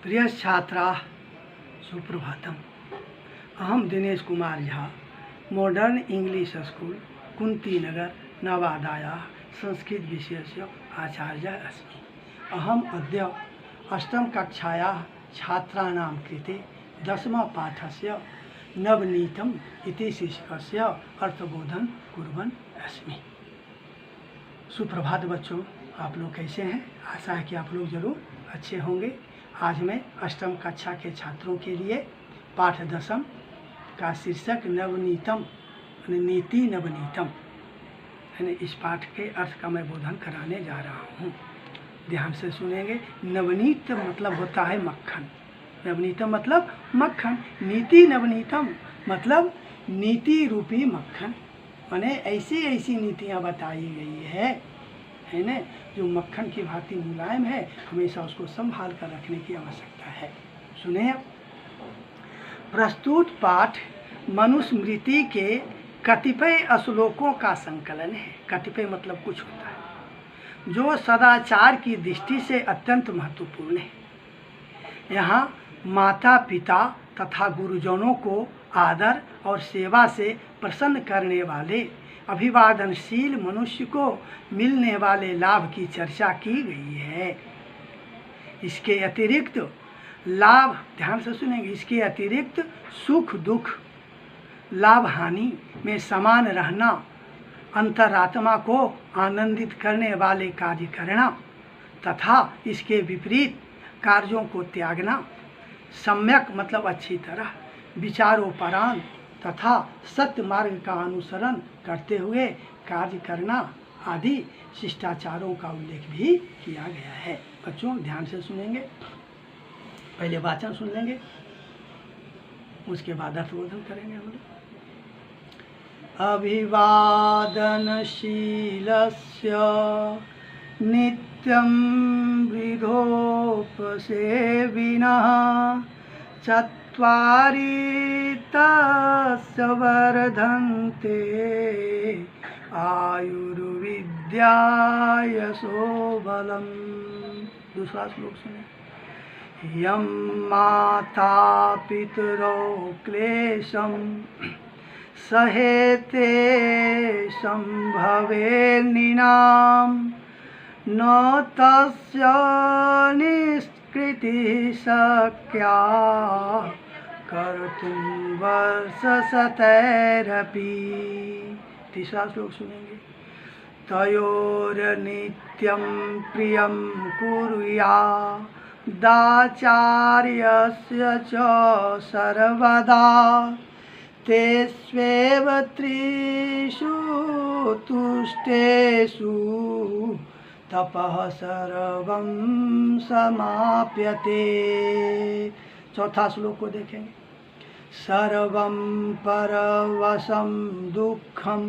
प्रिय छात्रा सुप्रभातम। अहम Dinesh Kumar Jha, modern English school Kunti Nagar नवादायाः संस्कृत विषयस्य आचार्यः अस्मि। अहम अद्य अष्टम कक्षायाः छात्राणां कृते दशमपाठस्य नवनीतम इति शीर्षकस्य अर्थबोधन कुर्वन् अस्मि। सुप्रभात बच्चों, आप लोग कैसे हैं? आशा है कि आप लोग जरूर अच्छे होंगे। आज मैं अष्टम कक्षा के छात्रों के लिए पाठ दशम का शीर्षक नवनीतम नीति नवनीतम यानी इस पाठ के अर्थ का मैं बोधन कराने जा रहा हूँ। ध्यान से सुनेंगे। नवनीत मतलब होता है मक्खन। नवनीतम मतलब मक्खन। नीति नवनीतम मतलब नीति रूपी मक्खन। माने ऐसी ऐसी नीतियाँ बताई गई है ना, जो मक्खन की भांति मुलायम है। हमेशा उसको संभाल कर रखने की आवश्यकता है। सुने, प्रस्तुत पाठ मनुस्मृति के कतिपय श्लोकों का संकलन है। कतिपय मतलब कुछ होता है, जो सदाचार की दृष्टि से अत्यंत महत्वपूर्ण है। यहाँ माता पिता तथा गुरुजनों को आदर और सेवा से प्रसन्न करने वाले अभिवादनशील मनुष्य को मिलने वाले लाभ की चर्चा की गई है। इसके अतिरिक्त लाभ, ध्यान से सुनेंगे, इसके अतिरिक्त सुख दुख लाभ हानि में समान रहना, अंतरात्मा को आनंदित करने वाले कार्य करना तथा इसके विपरीत कार्यों को त्यागना, सम्यक मतलब अच्छी तरह विचारोपरांत तथा सत्य मार्ग का अनुसरण करते हुए कार्य करना आदि शिष्टाचारों का उल्लेख भी किया गया है। बच्चों ध्यान से सुनेंगे। पहले वाचन सुन लेंगे, उसके बाद अर्थबोधन करेंगे हम लोग। अभिवादनशीलस्य नित्यं वृद्धोपसेविनः चत्वारि तस्य वर्धन्ते आयुर्विद्या यशो बलम्। दूसरा श्लोक सुने। यं माता पितरौ क्लेशं सहेते संभवे नृणां न तस्य निष्कृतिः शक्या कर्तुं वर्षशतैरपि। तीसरा श्लोक सुनेंगे। तयोर्नित्यं प्रियं कुर्यादाचार्यस्य च सर्वदा ते स्वेव त्रिषु तुष्टेषु तपः सर्वं समाप्यते। चौथा श्लोक को देखेंगे। सर्वं परवशं दुःखं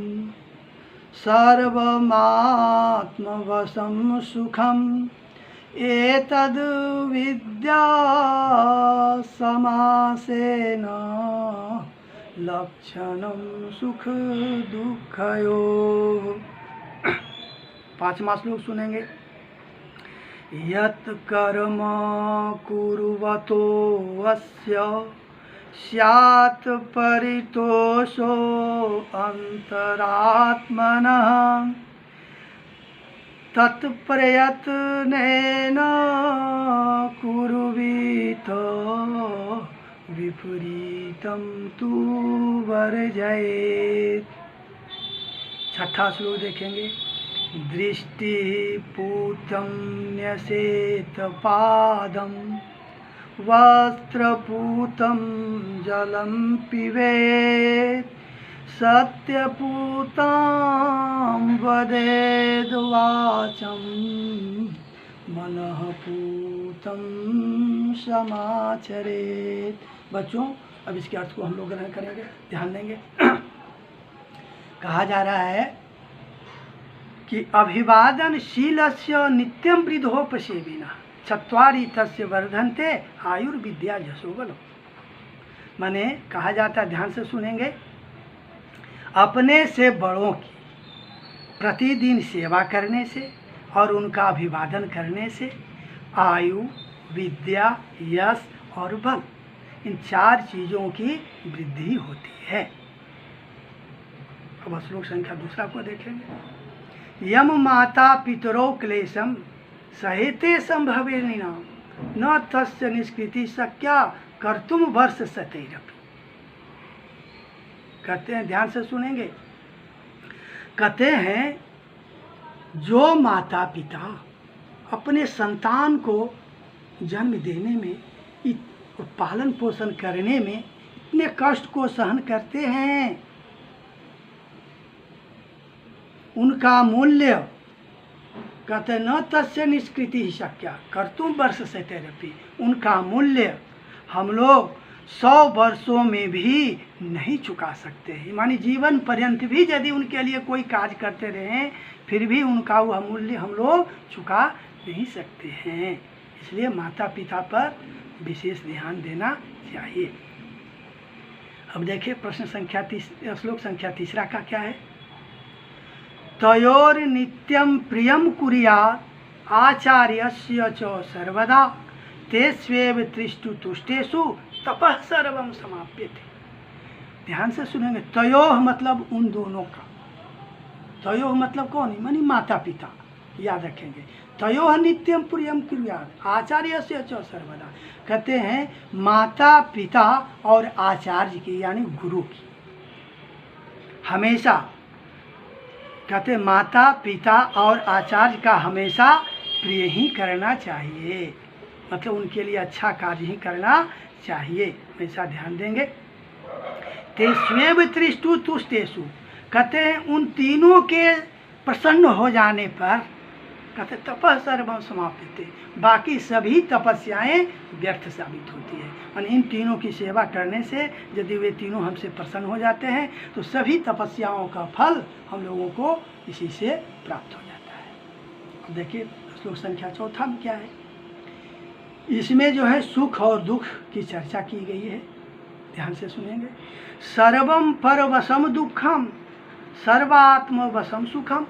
सर्वमात्मवशं सुखम् एतद् विद्या समासेन लक्षणं सुख दुःखयोः। पांचवा श्लोक सुनेंगे। यत् कर्म कुर्वतो अस्य स्यात् परितोषो अंतरात्मनः तत्प्रयत्नेन कुर्वीत विपरीतं तु वर्जयेत्। छठा श्लोक देखेंगे। दृष्टिपूतं न्यसेत पादं वस्त्रपूतं जलं पिबेत् सत्यपूतां वदेद् वाचं मनःपूतं समाचरेत्। बच्चों अब इसके अर्थ को हम लोग ग्रहण करेंगे, ध्यान देंगे। कहा जा रहा है कि अभिवादनशीलस्य नित्यं वृद्धोपसेविनः चत्वारि तस्य वर्धन्ते आयुर्विद्या यशो बलम्। माने कहा जाता है, ध्यान से सुनेंगे, अपने से बड़ों की प्रतिदिन सेवा करने से और उनका अभिवादन करने से आयु विद्या, यश और बल, इन 4 चीज़ों की वृद्धि होती है। अब श्लोक संख्या 2 को देखेंगे। यम माता पितरो क्लेशम सहेते संभवे निनाम न तस्य निष्कृति शक्या कर्तुम वर्ष सतैरपि। कहते हैं, ध्यान से सुनेंगे, कहते हैं जो माता पिता अपने संतान को जन्म देने में, पालन पोषण करने में इतने कष्ट को सहन करते हैं, उनका मूल्य, कहते न तस्य निष्कृति ही शक्या कर्तुम वर्ष सतैरपि, उनका मूल्य हम लोग 100 वर्षों में भी नहीं चुका सकते हैं। मानी जीवन पर्यंत भी यदि उनके लिए कोई कार्य करते रहें फिर भी उनका वह मूल्य हम लोग चुका नहीं सकते हैं। इसलिए माता पिता पर विशेष ध्यान देना चाहिए। अब देखिए प्रश्न संख्या श्लोक संख्या 3 का क्या है। तयोर नित्यम प्रियम कुर्यात् आचार्यस्य च सर्वदा तेष्वेव तिष्ठु तुष्टेषु तपः सर्वं समाप्यते। ध्यान से सुनेंगे। तयोः मतलब उन दोनों का, तयोः मतलब कौन है, मानी माता पिता, याद रखेंगे। तयोः नित्यम प्रियम कुर्यात् आचार्यस्य च सर्वदा, कहते हैं माता पिता और आचार्य की यानी गुरु की हमेशा, कहते माता पिता और आचार्य का हमेशा प्रिय ही करना चाहिए, मतलब उनके लिए अच्छा कार्य ही करना चाहिए, हमेशा ध्यान देंगे। तेष्वेव तिष्ठु तुष्टेषु, कहते हैं उन तीनों के प्रसन्न हो जाने पर, कहते तपः सर्वं समाप्यते, बाकी सभी तपस्याएं व्यर्थ साबित होती है। और इन तीनों की सेवा करने से यदि वे तीनों हमसे प्रसन्न हो जाते हैं तो सभी तपस्याओं का फल हम लोगों को इसी से प्राप्त हो जाता है। अब देखिए श्लोक संख्या 4 में क्या है। इसमें जो है सुख और दुख की चर्चा की गई है, ध्यान से सुनेंगे। सर्वम परवशम दुखम सर्वात्मवशम सुखम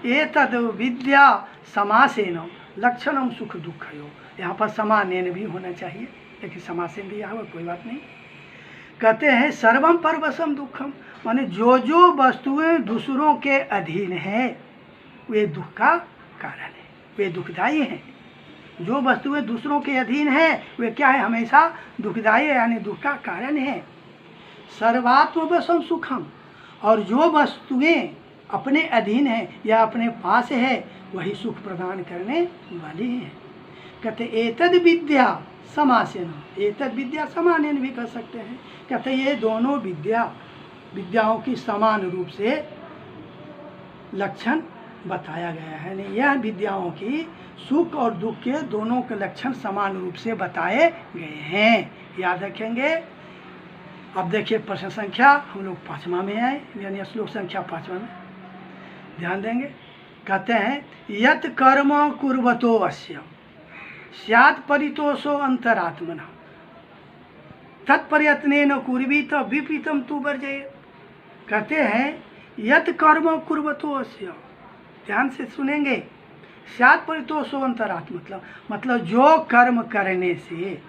एतद विद्या समासेन लक्षणम सुख दुखयो। यहाँ पर समानेन भी होना चाहिए, लेकिन समासेन दिया हुआ कोई बात नहीं। कहते हैं सर्वम परवशम दुखम, माने जो जो वस्तुएं दूसरों के अधीन है वे दुख का कारण है, वे दुखदायी हैं। जो वस्तुएं दूसरों के अधीन है वे क्या है, हमेशा दुखदायी यानी दुख का कारण है। सर्वात्मवशम सुखम, और जो वस्तुएं अपने अधीन है या अपने पास है वही सुख प्रदान करने वाली हैं। कहते एतद विद्या समासेन, एतद विद्या समानेन भी कर सकते हैं। कहते ये दोनों विद्याओं की समान रूप से लक्षण बताया गया है। नहीं, यह विद्याओं की सुख और दुख के दोनों के लक्षण समान रूप से बताए गए हैं, याद रखेंगे। अब देखिए प्रश्न संख्या हम लोग 5वां में आए, यानी श्लोक संख्या 5वां में ध्यान देंगे। कहते हैं यत कर्म कुर्वतो अस्य स्यात् परितोषो अंतरात्मना तत्प्रयत्नेन कुर्वीत विपरीतम तु वर्जयेत्। कहते हैं यत कर्म कुर्वतो अस्य, ध्यान से सुनेंगे। स्यात् परितोषो अंतरात्मा मतलब जो कर्म करने से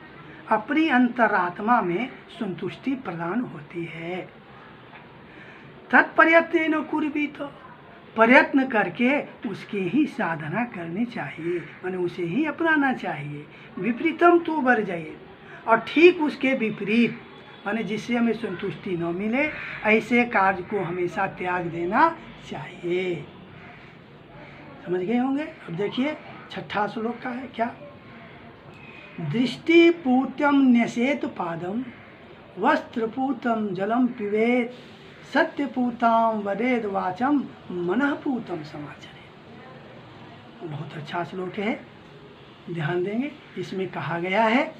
अपनी अंतरात्मा में संतुष्टि प्रदान होती है। तत्प्रयत्नेन कुर्वीत, प्रयत्न करके उसकी ही साधना करनी चाहिए, माने उसे ही अपनाना चाहिए। विपरीतम तु वर्जयेत्, और ठीक उसके विपरीत माने जिससे हमें संतुष्टि न मिले ऐसे कार्य को हमेशा त्याग देना चाहिए। समझ गए होंगे। अब देखिए 6ठा श्लोक का है क्या। दृष्टिपूत्यम न्यसेत पादम वस्त्रपूतम जलम पिबेत सत्यपूताम वदेद वाचम मनःपूतम समाचरे। बहुत अच्छा श्लोक है, ध्यान देंगे। इसमें कहा गया है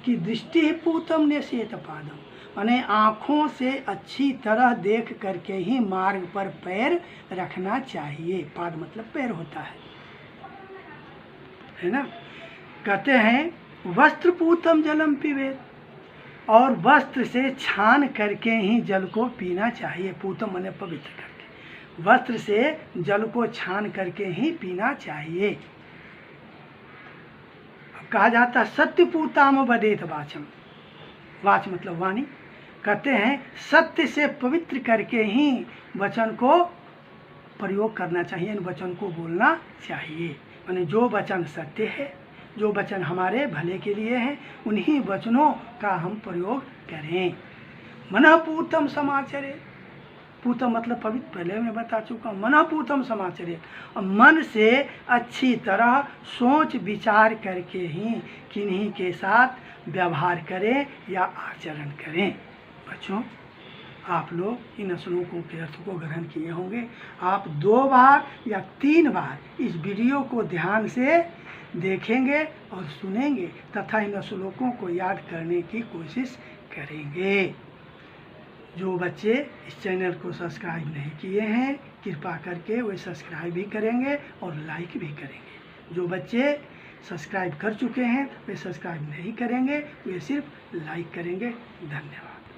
कि दृष्टिपूतम न्यसेत पादम, माने आँखों से अच्छी तरह देख करके ही मार्ग पर पैर रखना चाहिए। पाद मतलब पैर होता है ना। कहते हैं वस्त्रपूतम जलम पिबेत, और वस्त्र से छान करके ही जल को पीना चाहिए। पूतम माने पवित्र करके, वस्त्र से जल को छान करके ही पीना चाहिए। अब कहा जाता है सत्यपूताम वदेत वाचम, वाच मतलब वाणी। कहते हैं सत्य से पवित्र करके ही वचन को प्रयोग करना चाहिए, इन वचन को बोलना चाहिए। यानी जो वचन सत्य है, जो वचन हमारे भले के लिए हैं, उन्हीं वचनों का हम प्रयोग करें। मनः पूतम समाचरे, पूतम मतलब पवित्र, पहले मैं बता चुका हूँ। मनः पूतम समाचरे, मन से अच्छी तरह सोच विचार करके ही किन्हीं के साथ व्यवहार करें या आचरण करें। बच्चों, आप लोग इन श्लोकों के अर्थ को ग्रहण किए होंगे। आप 2 बार या 3 बार इस वीडियो को ध्यान से देखेंगे और सुनेंगे तथा इन श्लोकों को याद करने की कोशिश करेंगे। जो बच्चे इस चैनल को सब्सक्राइब नहीं किए हैं, कृपा करके वे सब्सक्राइब भी करेंगे और लाइक भी करेंगे। जो बच्चे सब्सक्राइब कर चुके हैं वे सब्सक्राइब नहीं करेंगे, वे सिर्फ लाइक करेंगे। धन्यवाद।